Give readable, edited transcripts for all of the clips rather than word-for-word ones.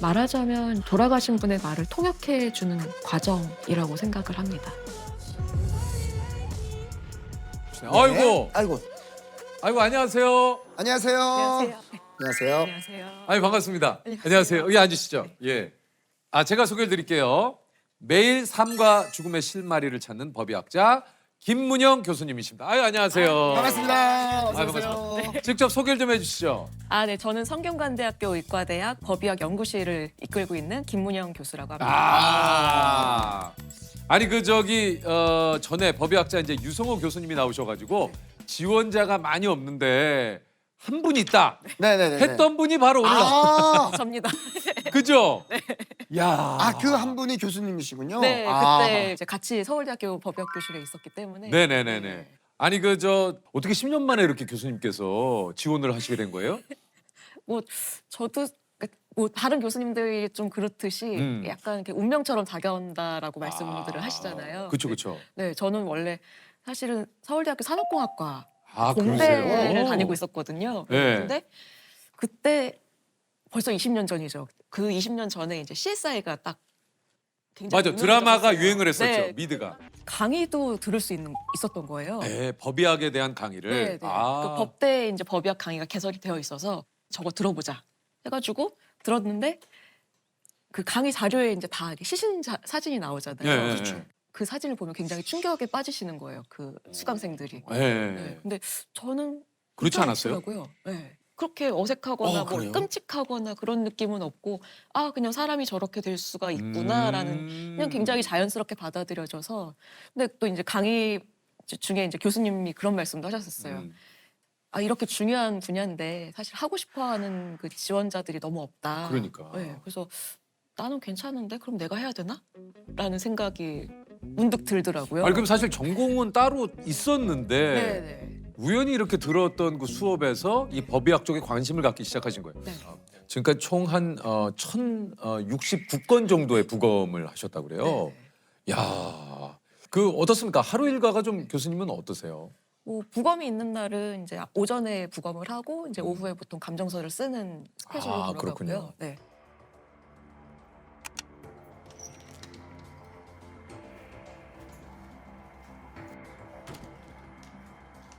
말하자면 돌아가신 분의 말을 통역해주는 과정이라고 생각을 합니다. 아이고, 아이고. 아이고 안녕하세요. 안녕하세요. 안녕하세요. 안녕하세요. 아이 반갑습니다. 안녕하세요. 안녕하세요. 여기 앉으시죠. 예. 제가 소개를 드릴게요. 매일 삶과 죽음의 실마리를 찾는 법의학자 김문영 교수님이십니다. 안녕하세요. 반갑습니다. 어서 반갑습니다. 오세요. 직접 소개를 좀 해주시죠. 네, 저는 성균관대학교 의과대학 법의학 연구실을 이끌고 있는 김문영 교수라고 합니다. 아니 전에 법의학자 이제 유성호 교수님이 나오셔가지고 지원자가 많이 없는데 한 분이 있다 네네네. 했던 분이 바로 오늘 접니다. 그죠? 야. 그 한 분이 교수님이시군요. 네, 그때 이제 같이 서울대학교 법의학교실에 있었기 때문에. 네네네네. 아니 어떻게 10년 만에 이렇게 교수님께서 지원을 하시게 된 거예요? 뭐 저도 뭐 다른 교수님들이 좀 그렇듯이 약간 이렇게 운명처럼 다가온다라고 말씀들을 하시잖아요. 그렇죠. 네, 저는 원래 사실은 서울대학교 산업공학과 그러세요? 공대를 다니고 있었거든요. 네. 근데 그때 벌써 20년 전이죠. 그 20년 전에 이제 CSI가 딱 굉장히 맞아, 드라마가 유명해졌었어요. 유행을 했었죠. 네, 미드가. 강의도 들을 수 있었던 거예요. 네, 법의학에 대한 강의를. 네, 네. 그 법대에 이제 법의학 강의가 개설이 되어 있어서 저거 들어보자 해가지고 들었는데 그 강의 자료에 이제 다 시신 사진이 나오잖아요. 네, 그렇죠. 그 사진을 보면 굉장히 충격에 빠지시는 거예요. 그 수강생들이. 네. 네. 근데 저는 그렇지 않았어요? 않더라고요. 네. 그렇게 어색하거나 뭐 그래요? 끔찍하거나 그런 느낌은 없고 그냥 사람이 저렇게 될 수가 있구나라는 그냥 굉장히 자연스럽게 받아들여져서 근데 또 이제 강의 중에 이제 교수님이 그런 말씀도 하셨었어요. 이렇게 중요한 분야인데 사실 하고 싶어하는 그 지원자들이 너무 없다. 그러니까. 네, 그래서 나는 괜찮은데 그럼 내가 해야 되나? 라는 생각이 문득 들더라고요. 그럼 사실 전공은 따로 있었는데 네네. 우연히 이렇게 들었던 그 수업에서 이 법의학 쪽에 관심을 갖기 시작하신 거예요. 네. 지금까지 총 한 1,069건 정도의 부검을 하셨다고 그래요. 네. 야, 어떻습니까? 하루 일과가 좀 교수님은 어떠세요? 뭐 부검이 있는 날은 이제 오전에 부검을 하고 이제 오후에 보통 감정서를 쓰는 스케줄로 돌아가고요. 그렇군요. 네.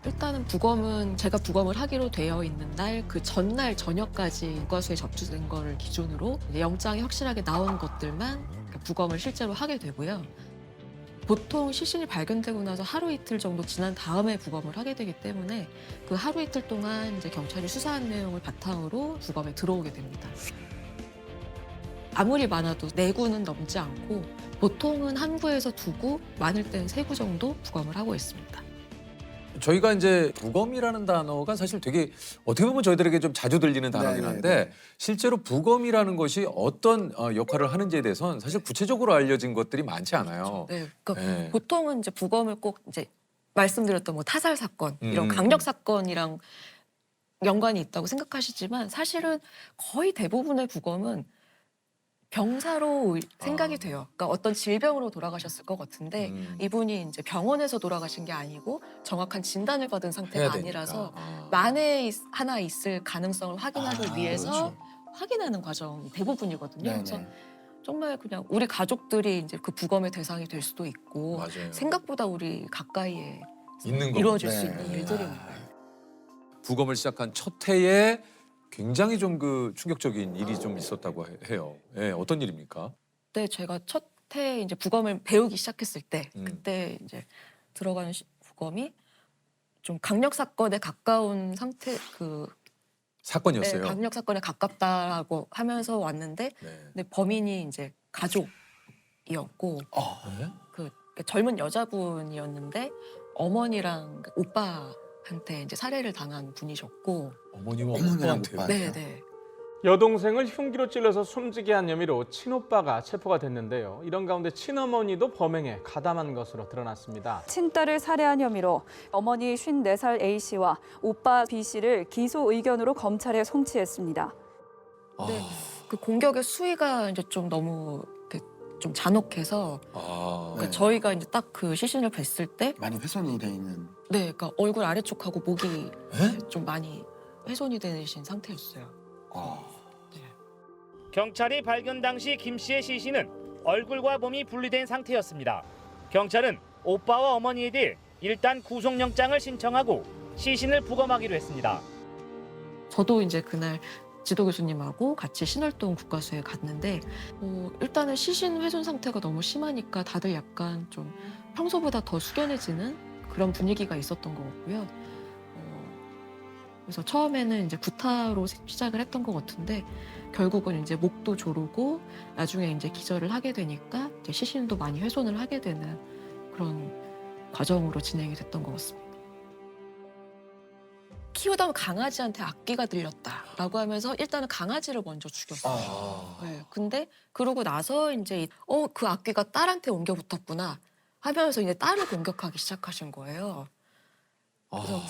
일단은 부검은 제가 부검을 하기로 되어 있는 날 그 전날 저녁까지 과수에 접수된 거를 기준으로 이제 영장이 확실하게 나온 것들만 부검을 실제로 하게 되고요. 보통 시신이 발견되고 나서 하루 이틀 정도 지난 다음에 부검을 하게 되기 때문에 그 하루 이틀 동안 이제 경찰이 수사한 내용을 바탕으로 부검에 들어오게 됩니다. 아무리 많아도 4구는 넘지 않고 보통은 1구에서 2구, 많을 때는 3구 정도 부검을 하고 있습니다. 저희가 이제 부검이라는 단어가 사실 되게 어떻게 보면 저희들에게 좀 자주 들리는 단어긴 한데 실제로 부검이라는 것이 어떤 역할을 하는지에 대해서는 사실 구체적으로 알려진 것들이 많지 않아요. 네, 그러니까 네. 보통은 이제 부검을 꼭 이제 말씀드렸던 뭐 타살 사건 이런 강력 사건이랑 연관이 있다고 생각하시지만 사실은 거의 대부분의 부검은 병사로 생각이 돼요. 그러니까 어떤 질병으로 돌아가셨을 것 같은데 이분이 이제 병원에서 돌아가신 게 아니고 정확한 진단을 받은 상태가 아니라서 만에 하나 있을 가능성을 확인하기 위해서 그렇죠. 확인하는 과정이 대부분이거든요. 네네. 그래서 정말 그냥 우리 가족들이 이제 그 부검의 대상이 될 수도 있고 맞아요. 생각보다 우리 가까이에 있는 거. 이루어질 수 네. 있는 일들입니다. 부검을 시작한 첫 해에 굉장히 좀 충격적인 일이 좀 있었다고 해요. 예, 어떤 일입니까? 그때 제가 첫 해 이제 부검을 배우기 시작했을 때 음. 그때 이제 들어가는 부검이 좀 강력 사건에 가까운 상태 사건이었어요. 강력 사건에 가깝다라고 하면서 왔는데 네. 근데 범인이 이제 가족이었고 네? 그 젊은 여자분이었는데 어머니랑 오빠한테 이제 살해를 당한 분이셨고 어머니와 어머니랑 오빠한테요. 오빠. 네네. 여동생을 흉기로 찔러서 숨지게 한 혐의로 친오빠가 체포가 됐는데요. 이런 가운데 친어머니도 범행에 가담한 것으로 드러났습니다. 친딸을 살해한 혐의로 어머니 54살 A씨와 오빠 B씨를 기소 의견으로 검찰에 송치했습니다. 근데 그 공격의 수위가 이제 좀 너무 이렇게 좀 잔혹해서 그러니까 네. 저희가 이제 딱 그 시신을 뵀을 때 많이 훼손이 돼 있는. 네, 그러니까 얼굴 아래쪽하고 목이 에? 좀 많이 훼손이 되신 상태였어요. 경찰이 발견 당시 김 씨의 시신은 얼굴과 몸이 분리된 상태였습니다. 경찰은 오빠와 어머니에 대해 일단 구속영장을 신청하고 시신을 부검하기로 했습니다. 저도 이제 그날 지도 교수님하고 같이 신월동 국과수에 갔는데 일단은 시신 훼손 상태가 너무 심하니까 다들 약간 좀 평소보다 더 숙연해지는 그런 분위기가 있었던 것 같고요. 그래서 처음에는 이제 구타로 시작을 했던 것 같은데 결국은 이제 목도 조르고 나중에 이제 기절을 하게 되니까 이제 시신도 많이 훼손을 하게 되는 그런 과정으로 진행이 됐던 것 같습니다. 키우던 강아지한테 악귀가 들렸다라고 하면서 일단은 강아지를 먼저 죽였어요. 네, 근데 그러고 나서 이제 그 악귀가 딸한테 옮겨 붙었구나 하면서 이제 딸을 공격하기 시작하신 거예요. 그래서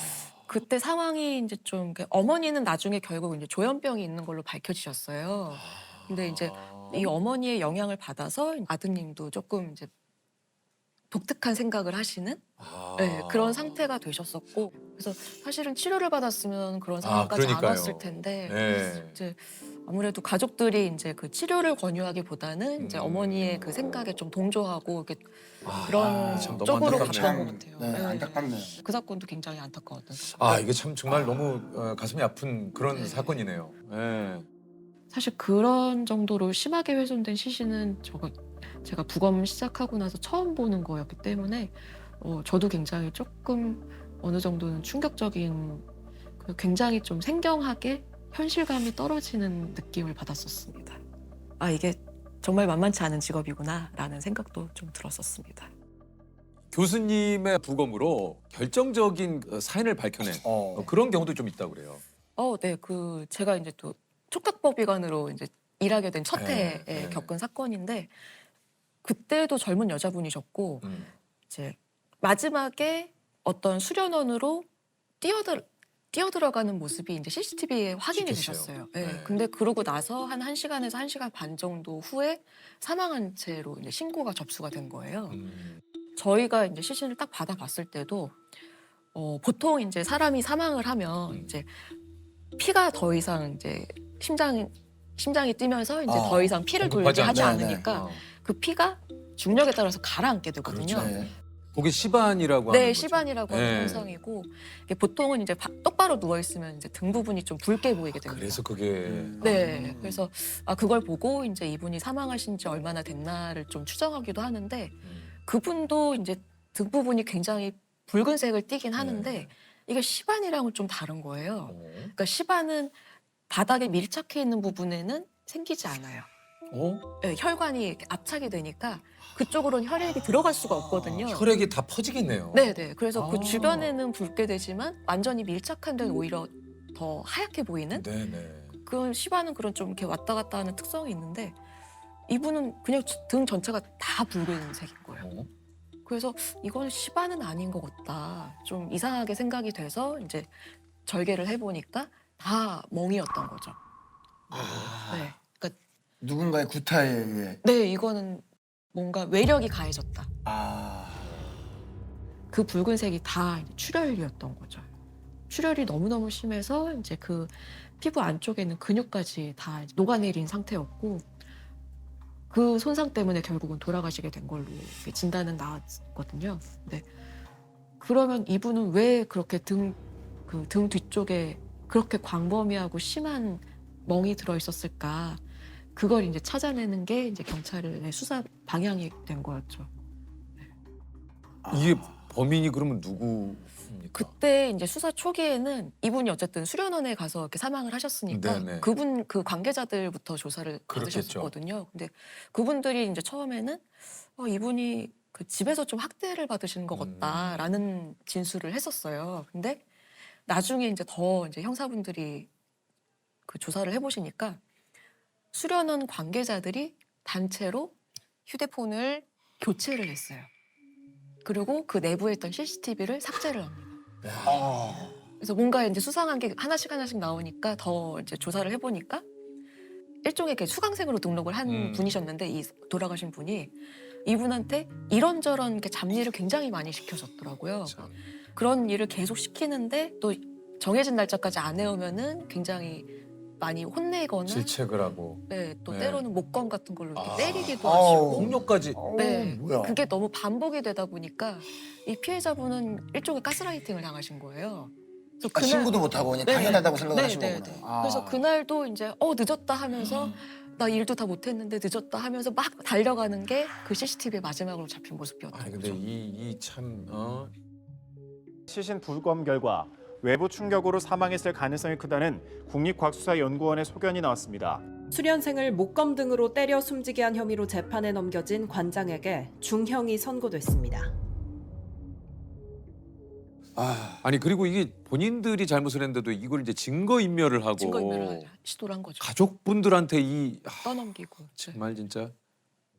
그때 상황이 이제 좀 어머니는 나중에 결국 이제 조현병이 있는 걸로 밝혀지셨어요. 근데 이제 이 어머니의 영향을 받아서 아드님도 조금 이제 독특한 생각을 하시는 네, 그런 상태가 되셨었고, 그래서 사실은 치료를 받았으면 그런 상황까지 안 그러니까요. 왔을 텐데 네. 이제 아무래도 가족들이 이제 그 치료를 권유하기보다는 이제 어머니의 그 생각에 좀 동조하고 이렇게 그런 참 너무 쪽으로 안타깝네요. 갔던 것 같아요. 네, 네. 안타깝네요. 그 사건도 굉장히 안타까웠던 사건. 이게 참 정말 너무 가슴이 아픈 그런 네. 사건이네요. 네. 사실 그런 정도로 심하게 훼손된 시신은 제가 부검 시작하고 나서 처음 보는 거였기 때문에 저도 굉장히 조금 어느 정도는 충격적인, 굉장히 좀 생경하게 현실감이 떨어지는 느낌을 받았었습니다. 이게 정말 만만치 않은 직업이구나라는 생각도 좀 들었었습니다. 교수님의 부검으로 결정적인 사인을 밝혀낸 그런 경우도 좀 있다고 그래요. 네, 제가 이제 또 촉각법의관으로 이제 일하게 된 첫 해에 네. 겪은 사건인데 그때도 젊은 여자분이셨고 이제 마지막에 어떤 수련원으로 뛰어들어가는 모습이 이제 CCTV에 확인이 찍혔어요. 되셨어요. 네. 네. 근데 그러고 나서 한 1시간에서 1시간 반 정도 후에 사망한 채로 이제 신고가 접수가 된 거예요. 저희가 이제 시신을 딱 받아봤을 때도 보통 이제 사람이 사망을 하면 이제 피가 더 이상 이제 심장이 뛰면서 이제 더 이상 피를 돌게 하지 않죠. 않으니까 그 피가 중력에 따라서 가라앉게 되거든요. 그렇죠. 네. 그게 시반이라고 하는 네, 거죠. 시반이라고 하는 네. 현상이고 이게 보통은 이제 똑바로 누워 있으면 이제 등 부분이 좀 붉게 보이게 됩니다. 그래서 그게 네, 그래서 그걸 보고 이제 이분이 사망하신 지 얼마나 됐나를 좀 추정하기도 하는데 그분도 이제 등 부분이 굉장히 붉은색을 띠긴 하는데 이게 시반이랑은 좀 다른 거예요. 그러니까 시반은 바닥에 밀착해 있는 부분에는 생기지 않아요. 네, 혈관이 이렇게 압착이 되니까 그쪽으로는 혈액이 들어갈 수가 없거든요. 혈액이 다 퍼지겠네요. 네네. 그래서 그 주변에는 붉게 되지만 완전히 밀착한 데는 오히려 더 하얗게 보이는 네네. 그 시반은 그런 좀 이렇게 왔다 갔다 하는 특성이 있는데 이분은 그냥 등 전체가 다 붉은색인 거예요. 그래서 이건 시반은 아닌 것 같다. 좀 이상하게 생각이 돼서 이제 절개를 해보니까 다 멍이었던 거죠. 네. 그러니까 누군가의 구타에 의해. 네, 이거는 뭔가 외력이 가해졌다. 그 붉은색이 다 이제 출혈이었던 거죠. 출혈이 너무너무 심해서 이제 그 피부 안쪽에 있는 근육까지 다 이제 녹아내린 상태였고 그 손상 때문에 결국은 돌아가시게 된 걸로 진단은 나왔거든요. 네. 그러면 이분은 왜 그렇게 등 뒤쪽에 그렇게 광범위하고 심한 멍이 들어 있었을까? 그걸 이제 찾아내는 게 이제 경찰의 수사 방향이 된 거였죠. 이게 범인이 그러면 누구입니까? 그때 이제 수사 초기에는 이분이 어쨌든 수련원에 가서 이렇게 사망을 하셨으니까 네네. 그 관계자들부터 조사를 받으셨거든요. 근데 그분들이 이제 처음에는 이분이 그 집에서 좀 학대를 받으신 것 같다라는 진술을 했었어요. 근데 나중에 이제 더 이제 형사분들이 그 조사를 해보시니까 수련원 관계자들이 단체로 휴대폰을 교체를 했어요. 그리고 그 내부에 있던 CCTV를 삭제를 합니다. 그래서 뭔가 이제 수상한 게 하나씩 나오니까 더 이제 조사를 해보니까 일종의 이렇게 수강생으로 등록을 한 분이셨는데 이 돌아가신 분이 이분한테 이런저런 이렇게 잡일을 굉장히 많이 시켜줬더라고요. 참. 그런 일을 계속 시키는데 또 정해진 날짜까지 안 해오면은 굉장히 많이 혼내거나 질책을 하고 네, 또 네. 때로는 목검 같은 걸로 이렇게 아. 때리기도 아우. 하시고 폭력까지. 네, 뭐야? 그게 너무 반복이 되다 보니까 이 피해자분은 일종의 가스라이팅을 당하신 거예요. 그래서 아, 신고도 못하고 그냥 당연하다고 생각을 하신 거구나. 아. 그래서 그날도 이제 늦었다 하면서 나 일도 다 못했는데 늦었다 하면서 막 달려가는 게 그 CCTV의 마지막으로 잡힌 모습이었던 아니 거죠. 근데 이참 시신 부검 결과 외부 충격으로 사망했을 가능성이 크다는 국립과학수사연구원의 소견이 나왔습니다. 수련생을 목검 등으로 때려 숨지게 한 혐의로 재판에 넘겨진 관장에게 중형이 선고됐습니다. 아니 그리고 이게 본인들이 잘못을 했는데도 이걸 이제 증거인멸을 하고 증거인멸을 시도를 한 거죠. 가족분들한테 떠넘기고. 정말 진짜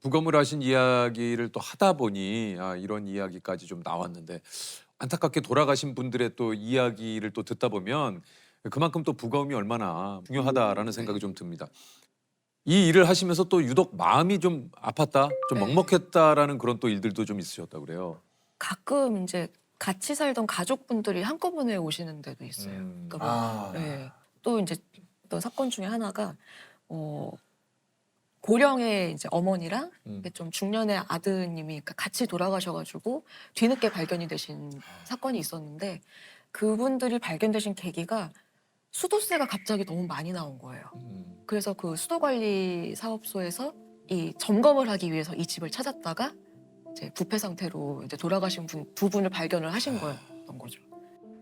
부검을 하신 이야기를 또 하다 보니 이런 이야기까지 좀 나왔는데 안타깝게 돌아가신 분들의 또 이야기를 또 듣다 보면 그만큼 또 부검이 얼마나 중요하다라는 생각이 좀 듭니다. 이 일을 하시면서 또 유독 마음이 좀 아팠다, 좀 네. 먹먹했다라는 그런 또 일들도 좀 있으셨다고 그래요. 가끔 이제 같이 살던 가족분들이 한꺼번에 오시는 데도 있어요. 그러니까 뭐, 아. 네. 또 이제 어떤 사건 중에 하나가 고령의 이제 어머니랑 좀 중년의 아드님이 그러니까 같이 돌아가셔가지고 뒤늦게 발견이 되신 사건이 있었는데 그분들이 발견되신 계기가 수도세가 갑자기 너무 많이 나온 거예요. 그래서 그 수도관리 사업소에서 이 점검을 하기 위해서 이 집을 찾았다가 이제 부패 상태로 이제 돌아가신 두 분을 발견을 하신 거였던 거죠.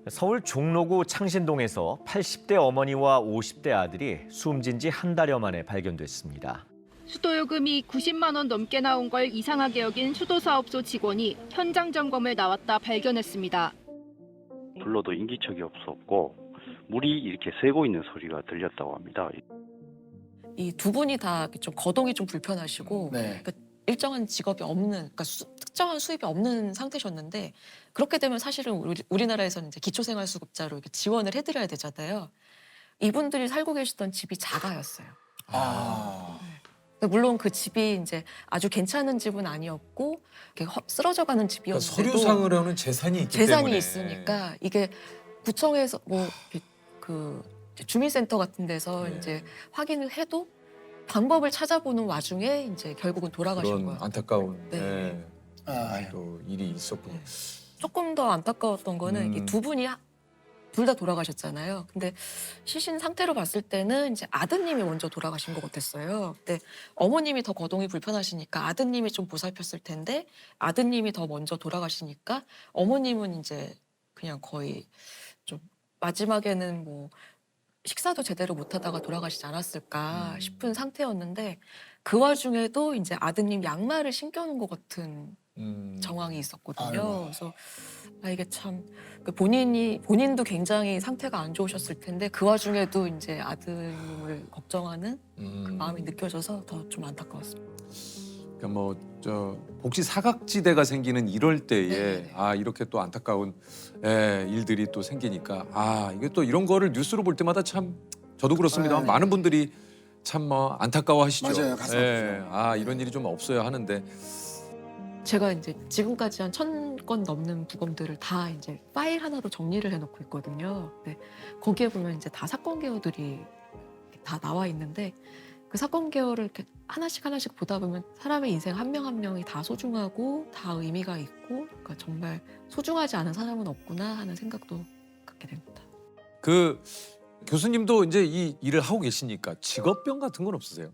서울 종로구 창신동에서 80대 어머니와 50대 아들이 숨진 지 한 달여 만에 발견됐습니다. 수도요금이 90만 원 넘게 나온 걸 이상하게 여긴 수도사업소 직원이 현장 점검을 나왔다 발견했습니다. 불러도 인기척이 없었고 물이 이렇게 새고 있는 소리가 들렸다고 합니다. 이 두 분이 다 좀 거동이 좀 불편하시고 네. 그러니까 일정한 직업이 없는, 그러니까 특정한 수입이 없는 상태셨는데 그렇게 되면 사실은 우리나라에서는 이제 기초생활수급자로 이렇게 지원을 해드려야 되잖아요. 이분들이 살고 계시던 집이 자가였어요. 아. 물론 그 집이 이제 아주 괜찮은 집은 아니었고 이렇게 쓰러져가는 그러니까 집이었는데도 서류상으로는 재산이 있기 재산이 때문에 있으니까 이게 구청에서 뭐 이렇게 그 주민센터 같은 데서 네. 이제 확인을 해도 방법을 찾아보는 와중에 이제 결국은 돌아가신 그런 거예요. 안타까운 네. 또 일이 있었군요. 조금 더 안타까웠던 거는 이 두 분이 둘 다 돌아가셨잖아요. 근데 시신 상태로 봤을 때는 이제 아드님이 먼저 돌아가신 것 같았어요. 근데 어머님이 더 거동이 불편하시니까 아드님이 좀 보살폈을 텐데 아드님이 더 먼저 돌아가시니까 어머님은 이제 그냥 거의 좀 마지막에는 뭐 식사도 제대로 못하다가 돌아가시지 않았을까 싶은 상태였는데 그 와중에도 이제 아드님 양말을 신겨놓은 것 같은 정황이 있었거든요. 아이고. 그래서 이게 참 본인도 굉장히 상태가 안 좋으셨을 텐데 그 와중에도 이제 아드님을 걱정하는 그 마음이 느껴져서 더 좀 안타까웠습니다. 그러니까 뭐 혹시 사각지대가 생기는 이럴 때에 네네네. 이렇게 또 안타까운 일들이 또 생기니까 이게 또 이런 거를 뉴스로 볼 때마다 참 저도 그렇습니다만 네. 많은 분들이 참 뭐 안타까워하시죠. 맞아요. 가슴 아프죠. 이런 일이 좀 없어야 하는데 제가 이제 지금까지 한 1000건 넘는 부검들을 다 이제 파일 하나로 정리를 해놓고 있거든요. 근데 거기에 보면 이제 다 사건 개요들이 다 나와 있는데 그 사건 개요를 이렇게 하나씩 보다 보면 사람의 인생 한 명 한 명이 다 소중하고 다 의미가 있고 그러니까 정말 소중하지 않은 사람은 없구나 하는 생각도 갖게 됩니다. 그 교수님도 이제 이 일을 하고 계시니까 직업병 같은 건 없으세요?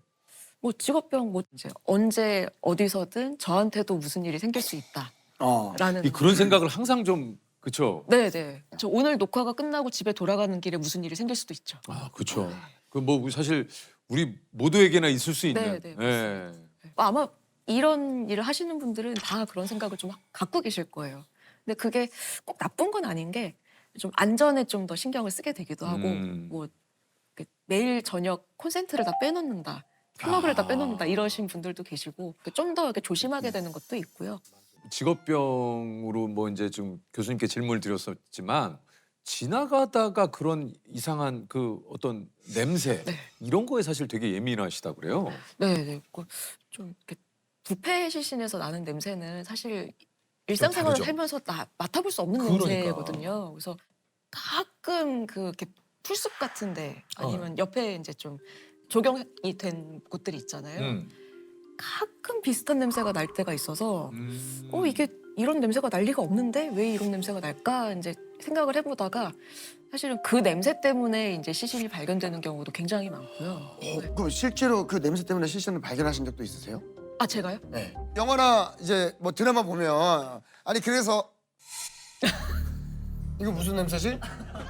뭐 직업병 뭐 이제 언제 어디서든 저한테도 무슨 일이 생길 수 있다라는 그런 생각을 항상 좀 그렇죠. 네네. 저 오늘 녹화가 끝나고 집에 돌아가는 길에 무슨 일이 생길 수도 있죠. 그렇죠. 그 뭐 사실 우리 모두에게나 있을 수 있는. 네, 예. 아마 이런 일을 하시는 분들은 다 그런 생각을 좀 갖고 계실 거예요. 근데 그게 꼭 나쁜 건 아닌 게 좀 안전에 좀 더 신경을 쓰게 되기도 하고 뭐 매일 저녁 콘센트를 다 빼놓는다, 플러그를 다 빼놓는다 이러신 분들도 계시고 좀 더 이렇게 조심하게 되는 것도 있고요. 직업병으로 뭐 이제 좀 교수님께 질문을 드렸었지만 지나가다가 그런 이상한 그 어떤 냄새 이런 거에 사실 되게 예민하시다고 그래요. 네. 좀 이렇게 부패 시신에서 나는 냄새는 사실 일상생활을 다르죠. 살면서 맡아볼 수 없는 그러니까. 냄새거든요. 그래서 가끔 이렇게 풀숲 같은데 아니면 옆에 이제 좀 조경이 된 곳들이 있잖아요. 가끔 비슷한 냄새가 날 때가 있어서 이게 이런 냄새가 날 리가 없는데 왜 이런 냄새가 날까 이제 생각을 해보다가 사실은 그 냄새 때문에 이제 시신이 발견되는 경우도 굉장히 많고요. 그럼 실제로 그 냄새 때문에 시신을 발견하신 적도 있으세요? 아 제가요? 네. 영화나 이제 뭐 드라마 보면 아니 그래서 이거 무슨 냄새지?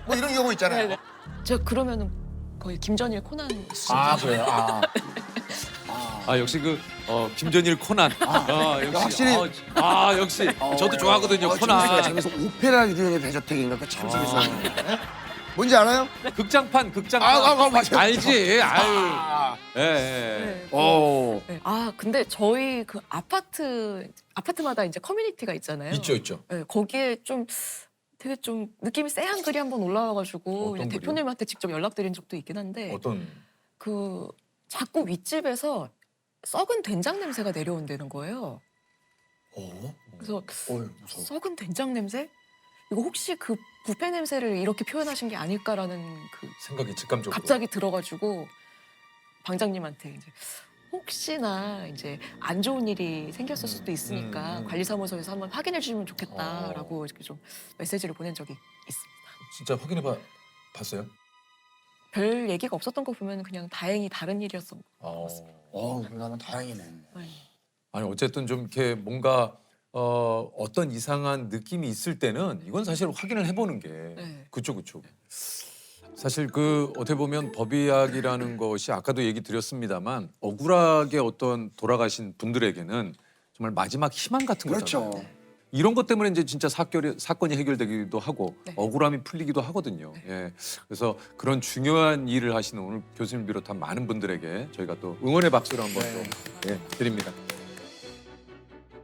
뭐 이런 경우 있잖아요. 제가 그러면은 거의 김전일 코난 수준. 그래요? 역시 김전일 코난. 역시. 확실히. 역시. 저도 좋아하거든요. 코난. 재밌어. 오페라 유형의 대저택인가? 참 재밌었는데. 뭔지 알아요? 극장판. 맞아요. 알지. 아유. 예. 네. 근데 저희 그 아파트마다 이제 커뮤니티가 있잖아요. 있죠. 네, 거기에 좀 되게 좀 느낌이 쎄한 글이 한번 올라와가지고 그냥 글이요? 대표님한테 직접 연락드린 적도 있긴 한데 어떤? 그 자꾸 윗집에서 썩은 된장 냄새가 내려온다는 거예요. 그래서 무서워. 썩은 된장 냄새? 이거 혹시 그 뷔페 냄새를 이렇게 표현하신 게 아닐까라는 그 생각이 직감적으로. 갑자기 들어가지고 방장님한테 이제 혹시나 이제 안 좋은 일이 생겼을 수도 있으니까 관리사무소에서 한번 확인해 주시면 좋겠다라고 이렇게 좀 메시지를 보낸 적이 있습니다. 진짜 봤어요? 별 얘기가 없었던 거 보면 그냥 다행히 다른 일이었던 것 같습니다. 나는 다행이네. 네. 아니 어쨌든 좀 이렇게 뭔가 어떤 이상한 느낌이 있을 때는 이건 사실 확인을 해보는 게 네. 그쵸. 사실 어떻게 보면 법의학이라는 것이 아까도 얘기 드렸습니다만 억울하게 어떤 돌아가신 분들에게는 정말 마지막 희망 같은 거잖아요. 그렇죠. 이런 것 때문에 이제 진짜 사건이 해결되기도 하고 네. 억울함이 풀리기도 하거든요. 예. 그래서 그런 중요한 일을 하시는 오늘 교수님 비롯한 많은 분들에게 저희가 또 응원의 박수를 한번 또 드립니다.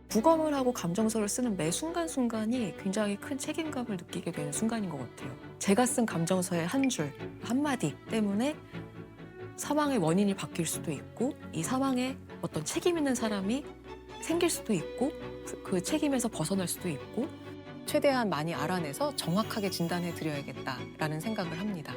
부검을 하고 감정서를 쓰는 매 순간순간이 굉장히 큰 책임감을 느끼게 되는 순간인 것 같아요. 제가 쓴 감정서의 한 줄, 한마디 때문에 사망의 원인이 바뀔 수도 있고 이 사망에 어떤 책임 있는 사람이 생길 수도 있고 그 책임에서 벗어날 수도 있고 최대한 많이 알아내서 정확하게 진단해 드려야겠다라는 생각을 합니다.